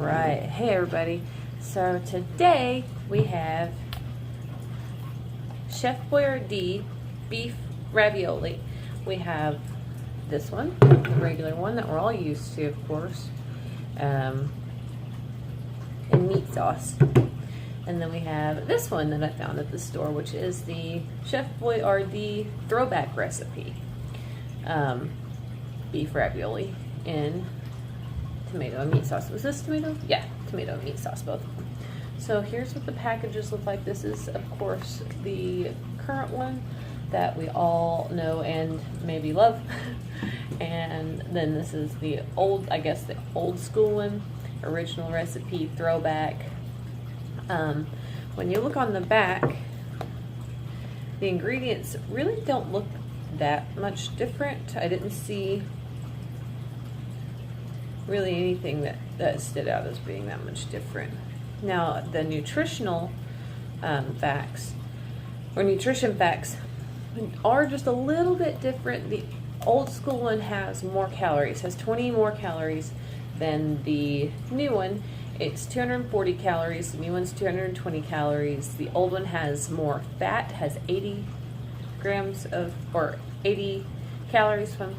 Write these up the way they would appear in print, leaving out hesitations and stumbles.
Alright, hey everybody. So today we have Chef Boyardee beef ravioli. We have this one, the regular one that we're all used to, of course, and meat sauce. And then we have this one that I found at the store, which is the Chef Boyardee throwback recipe. Beef ravioli in tomato and meat sauce. Was this tomato? Yeah, tomato and meat sauce, both of them. So here's what the packages look like. This is, of course, the current one that we all know and maybe love. And then this is the old, I guess the old school one, original recipe, throwback. When you look on the back, the ingredients really don't look that much different. I didn't see really anything that stood out as being that much different. Now, the nutritional facts, or nutrition facts, are just a little bit different. The old school one has more calories, has 20 more calories than the new one. It's 240 calories, the new one's 220 calories. The old one has more fat, has 80 grams of, or 80 calories from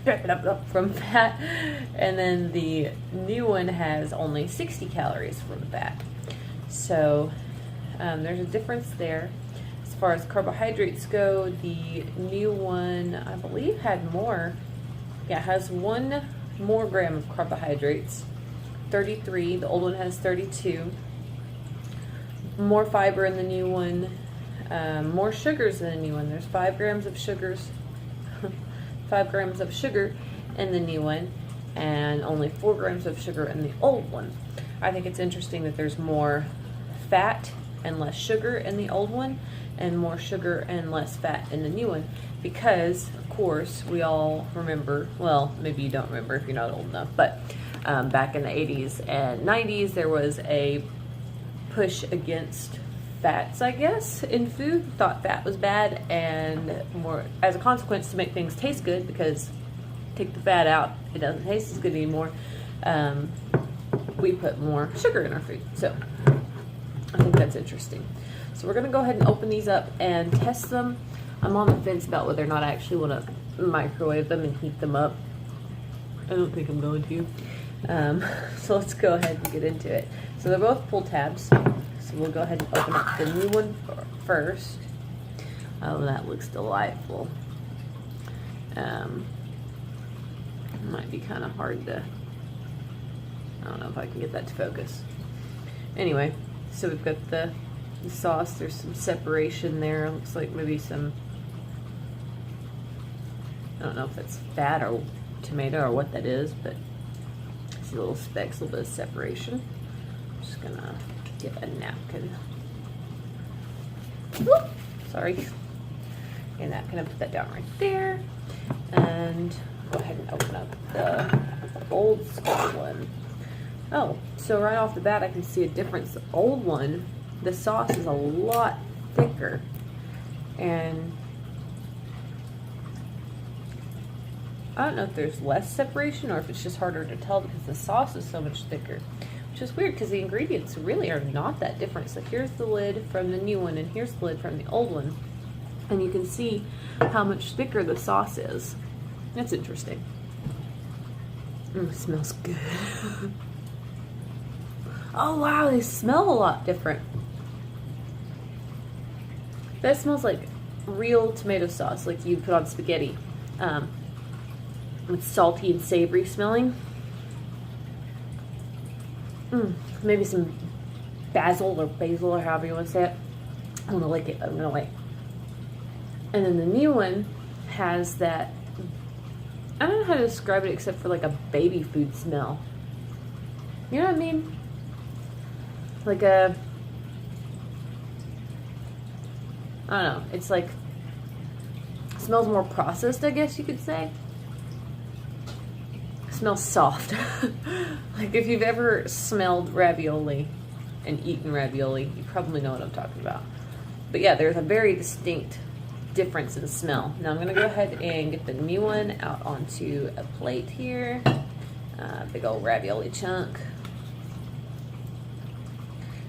fat, and then the new one has only 60 calories from fat. So there's a difference there. As far as carbohydrates go, the new one, I believe, had more. Yeah, has 1 more gram of carbohydrates, 33. The old one has 32. More fiber in the new one. More sugars in the new one. There's 5 grams of sugars. 5 grams of sugar in the new one, and only 4 grams of sugar in the old one. I think it's interesting that there's more fat and less sugar in the old one, and more sugar and less fat in the new one, because, of course, we all remember, well, maybe you don't remember if you're not old enough, but back in the 80s and 90s, there was a push against fats, I guess, in food. Thought fat was bad, and more as a consequence, to make things taste good, because take the fat out, it doesn't taste as good anymore. We put more sugar in our food. So I think that's interesting. So we're gonna go ahead and open these up and test them. I'm on the fence about whether or not I actually want to microwave them and heat them up. I don't think I'm going to. So let's go ahead and get into it. So they're both pull tabs. So we'll go ahead and open up the new one first. Oh, that looks delightful. Might be kind of hard to, I don't know if I can get that to focus. Anyway, so we've got the sauce. There's some separation there. Looks like maybe some, I don't know if that's fat or tomato or what that is, but I see little specks, a little bit of separation. I'm just gonna get a napkin. Whoop, sorry. A napkin, and put that down right there. And go ahead and open up the old school one. Oh, so right off the bat, I can see a difference. The old one, the sauce is a lot thicker. And I don't know if there's less separation or if it's just harder to tell because the sauce is so much thicker. Which is weird because the ingredients really are not that different. So here's the lid from the new one, and here's the lid from the old one. And you can see how much thicker the sauce is. That's interesting. It smells good. Oh wow, they smell a lot different. That smells like real tomato sauce, like you put on spaghetti. It's salty and savory smelling. Maybe some basil or however you want to say it. I'm gonna lick it. I'm gonna wait. And then the new one has that, I don't know how to describe it except for like a baby food smell. You know what I mean? Like a, I don't know. It's like, it smells more processed, I guess you could say. It smells soft. Like if you've ever smelled ravioli and eaten ravioli, you probably know what I'm talking about. But yeah, there's a very distinct difference in smell. Now I'm going to go ahead and get the new one out onto a plate here. Big old ravioli chunk.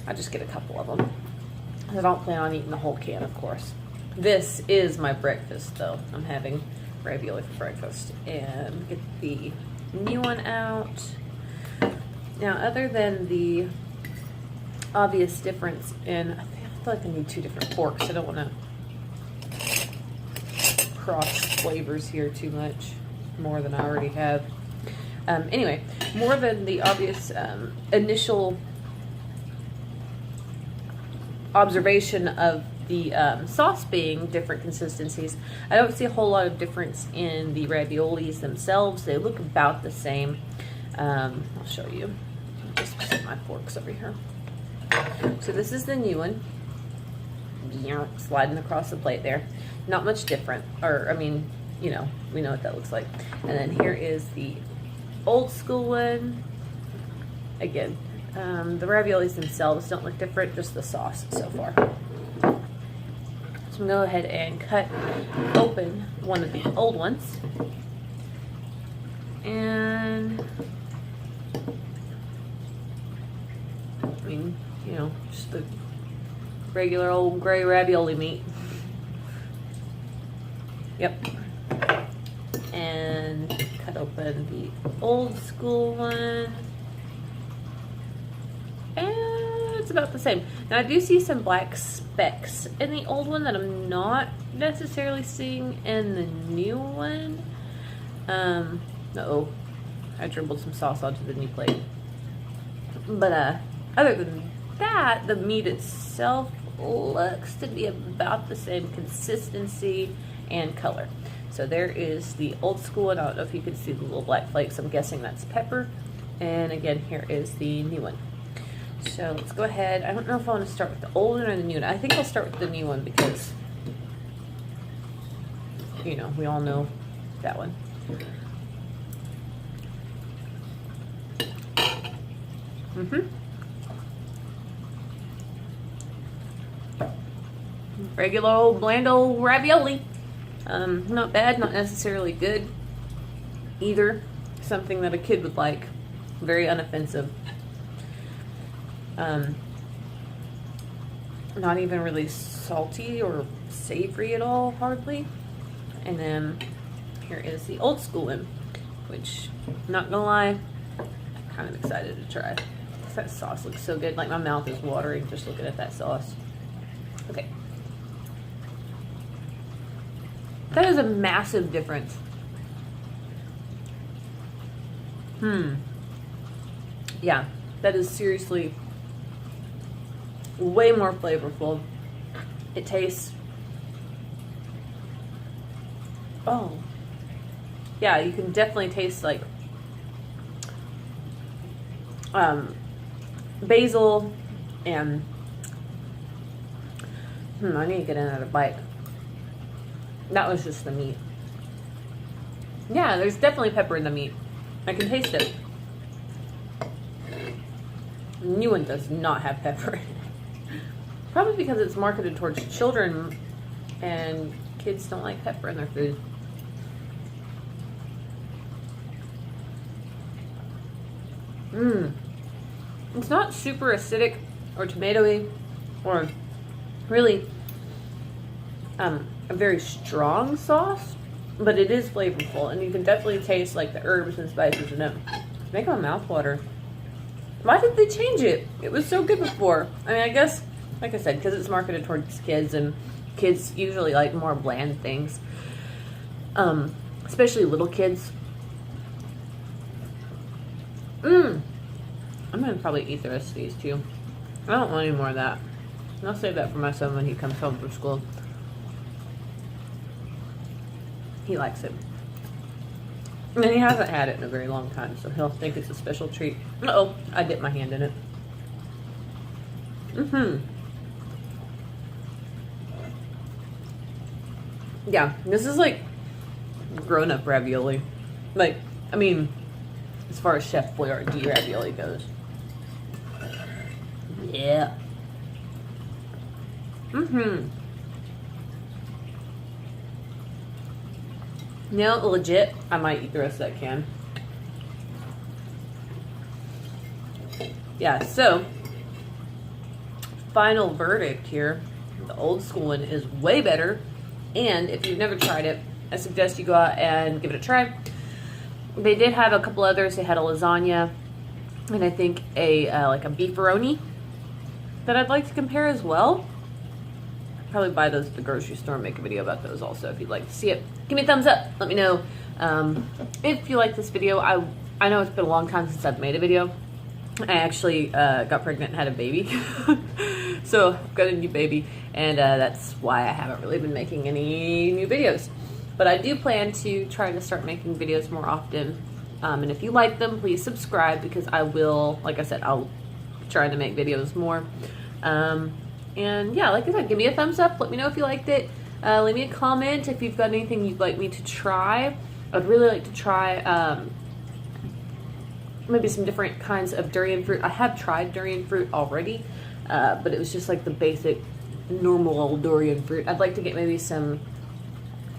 I just get a couple of them. I don't plan on eating the whole can, of course. This is my breakfast, though. I'm having ravioli for breakfast. And get the new one out. Now, other than the obvious difference in, I feel like I need 2 different forks. I don't want to cross flavors here too much, more than I already have. Anyway, more than the obvious initial observation of the sauce being different consistencies, I don't see a whole lot of difference in the raviolis themselves. They look about the same. I'll show you. I'll just set my forks over here. So this is the new one. Sliding across the plate there. Not much different. Or, I mean, you know, we know what that looks like. And then here is the old school one. Again, the raviolis themselves don't look different, just the sauce so far. So I'm going to go ahead and cut open one of the old ones. And, I mean, you know, just the regular old gray ravioli meat. Yep. And cut open the old school one. And it's about the same. Now I do see some black specks in the old one that I'm not necessarily seeing in the new one. Uh-oh. I dribbled some sauce onto the new plate. But other than that, the meat itself looks to be about the same consistency and color. So there is the old school one. I don't know if you can see the little black flakes. I'm guessing that's pepper. And again, here is the new one. So let's go ahead. I don't know if I want to start with the old one or the new one. I think I'll start with the new one because, you know, we all know that one. Regular old bland old ravioli. Not bad, not necessarily good either. Something that a kid would like. Very unoffensive. Not even really salty or savory at all, hardly. And then here is the old school one, which, not gonna lie, I'm kind of excited to try. That sauce looks so good. Like, my mouth is watering just looking at that sauce. Okay. That is a massive difference. Yeah, that is seriously way more flavorful. It tastes, oh, yeah, you can definitely taste like basil and I need to get another bite. That was just the meat. Yeah, there's definitely pepper in the meat. I can taste it. The new one does not have pepper in it. Probably because it's marketed towards children and kids don't like pepper in their food. It's not super acidic or tomatoey or really a very strong sauce, but it is flavorful, and you can definitely taste like the herbs and spices in it. Make my mouth water. Why did they change it? It was so good before. I mean, I guess, like I said, because it's marketed towards kids, and kids usually like more bland things, especially little kids. I'm gonna probably eat the rest of these too. I don't want any more of that. I'll save that for my son when he comes home from school. He likes it. And he hasn't had it in a very long time, so he'll think it's a special treat. Uh-oh, I dipped my hand in it. Yeah, this is like grown-up ravioli. Like, I mean, as far as Chef Boyardee ravioli goes. Yeah. No, legit, I might eat the rest of that can. Yeah, so final verdict here. The old school one is way better. And if you've never tried it, I suggest you go out and give it a try. They did have a couple others. They had a lasagna and I think a like a beefaroni that I'd like to compare as well. Probably buy those at the grocery store and make a video about those also if you'd like to see it. Give me a thumbs up. Let me know if you like this video. I know it's been a long time since I've made a video. I actually got pregnant and had a baby. So I've got a new baby and that's why I haven't really been making any new videos. But I do plan to try to start making videos more often. And if you like them, please subscribe because I will, like I said, I'll try to make videos more. And yeah, like I said, give me a thumbs up. Let me know if you liked it. Leave me a comment if you've got anything you'd like me to try. I'd really like to try maybe some different kinds of durian fruit. I have tried durian fruit already, but it was just like the basic normal old durian fruit. I'd like to get maybe some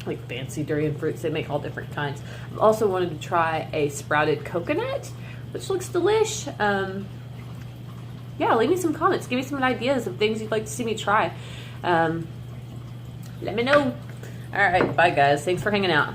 like fancy durian fruits. They make all different kinds. I've also wanted to try a sprouted coconut, which looks delish. Yeah, leave me some comments. Give me some ideas of things you'd like to see me try. Let me know. All right, bye guys. Thanks for hanging out.